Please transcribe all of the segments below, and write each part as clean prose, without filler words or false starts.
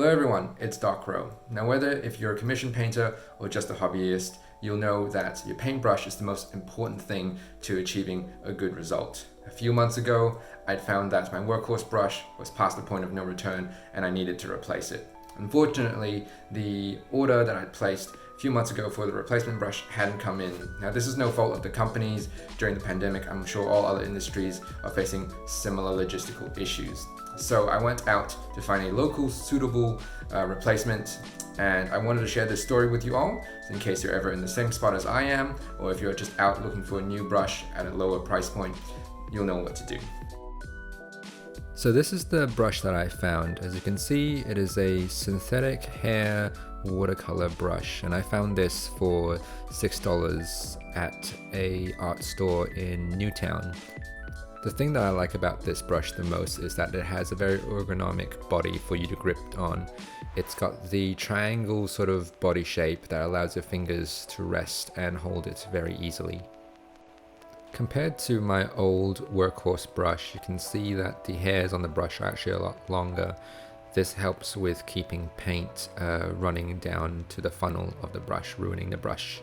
Hello everyone, it's Doc Rowe. Now whether if you're a commissioned painter or just a hobbyist, you'll know that your paintbrush is the most important thing to achieving a good result. A few months ago, I'd found that my workhorse brush was past the point of no return and I needed to replace it. Unfortunately, the order that I'd placed a few months ago for the replacement brush hadn't come in. Now this is no fault of the companies. During the pandemic, I'm sure all other industries are facing similar logistical issues. So I went out to find a local suitable replacement, and I wanted to share this story with you all in case you're ever in the same spot as I am, or if you're just out looking for a new brush at a lower price point, you'll know what to do. So this is the brush that I found. As you can see, it is a synthetic hair watercolor brush, and I found this for $6 at a art store in Newtown. The thing that I like about this brush the most is that it has a very ergonomic body for you to grip on. It's got the triangle sort of body shape that allows your fingers to rest and hold it very easily. Compared to my old workhorse brush, you can see that the hairs on the brush are actually a lot longer. This helps with keeping paint running down to the funnel of the brush, ruining the brush.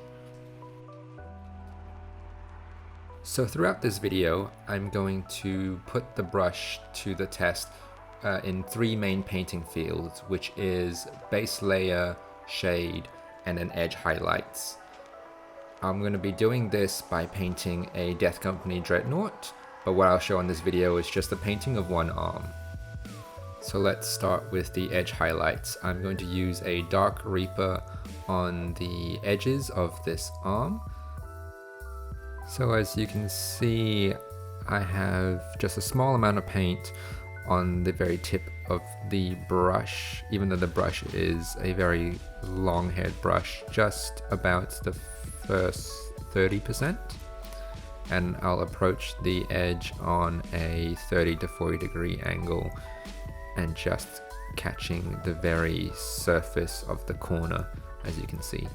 So throughout this video, I'm going to put the brush to the test in three main painting fields, which is base layer, shade, and then edge highlights. I'm going to be doing this by painting a Death Company Dreadnought, but what I'll show on this video is just the painting of one arm. So let's start with the edge highlights. I'm going to use a Dark Reaper on the edges of this arm. So as you can see, I have just a small amount of paint on the very tip of the brush, even though the brush is a very long-haired brush, just about the first 30%. And I'll approach the edge on a 30 to 40 degree angle and just catching the very surface of the corner, as you can see.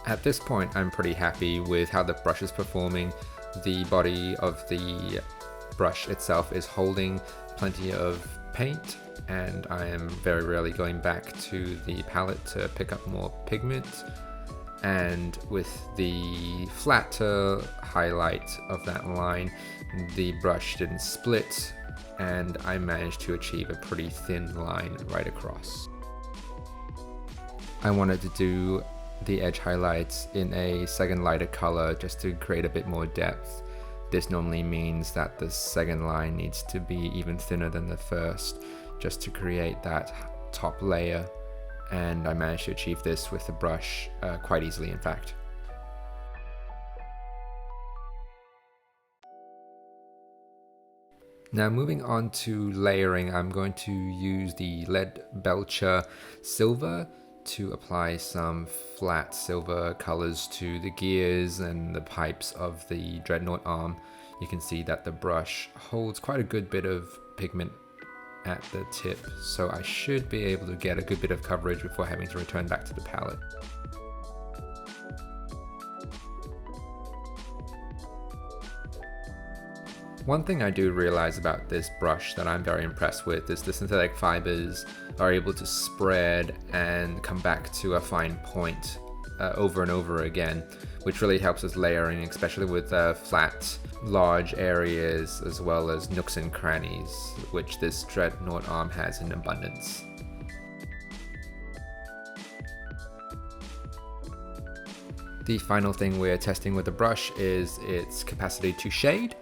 At this point, I'm pretty happy with how the brush is performing. The body of the brush itself is holding plenty of paint, and I am very rarely going back to the palette to pick up more pigment. And with the flatter highlight of that line, the brush didn't split, and I managed to achieve a pretty thin line right across. I wanted to do the edge highlights in a second lighter color just to create a bit more depth. This normally means that the second line needs to be even thinner than the first just to create that top layer, and I managed to achieve this with the brush quite easily, in fact. Now moving on to layering, I'm going to use the Lead Belcher Silver to apply some flat silver colors to the gears and the pipes of the Dreadnought arm. You can see that the brush holds quite a good bit of pigment at the tip, so I should be able to get a good bit of coverage before having to return back to the palette. One thing I do realize about this brush that I'm very impressed with is the synthetic fibers are able to spread and come back to a fine point over and over again, which really helps with layering, especially with flat, large areas as well as nooks and crannies, which this Dreadnought arm has in abundance. The final thing we're testing with the brush is its capacity to shade.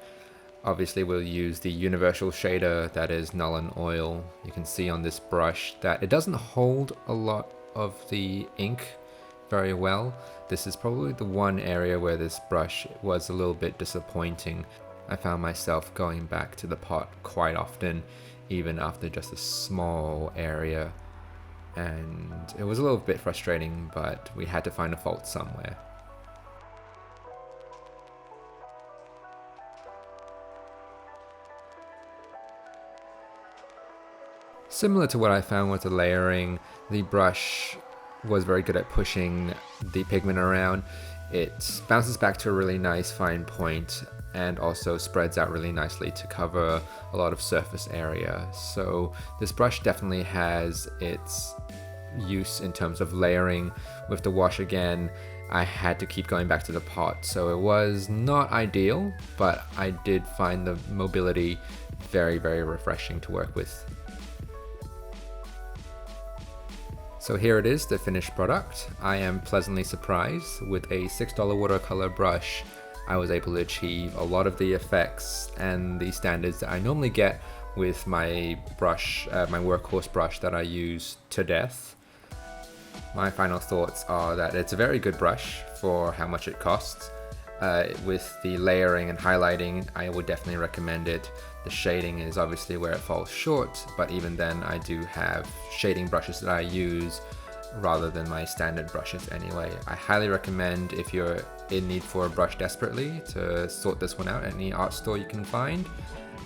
Obviously we'll use the universal shader that is null and oil. You can see on this brush that it doesn't hold a lot of the ink very well. This is probably the one area where this brush was a little bit disappointing. I found myself going back to the pot quite often, even after just a small area, and it was a little bit frustrating, but we had to find a fault somewhere. Similar to what I found with the layering, the brush was very good at pushing the pigment around. It bounces back to a really nice fine point and also spreads out really nicely to cover a lot of surface area. So this brush definitely has its use in terms of layering. With the wash again, I had to keep going back to the pot, so it was not ideal, but I did find the mobility very, very refreshing to work with. So here it is, the finished product. I am pleasantly surprised. With a $6 watercolor brush, I was able to achieve a lot of the effects and the standards that I normally get with my brush, my workhorse brush that I use to death. My final thoughts are that it's a very good brush for how much it costs. With the layering and highlighting, I would definitely recommend it. The shading is obviously where it falls short, but even then I do have shading brushes that I use rather than my standard brushes anyway. I highly recommend, if you're in need for a brush desperately, to sort this one out at any art store you can find,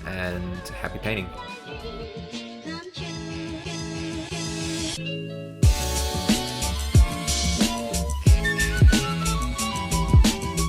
and happy painting.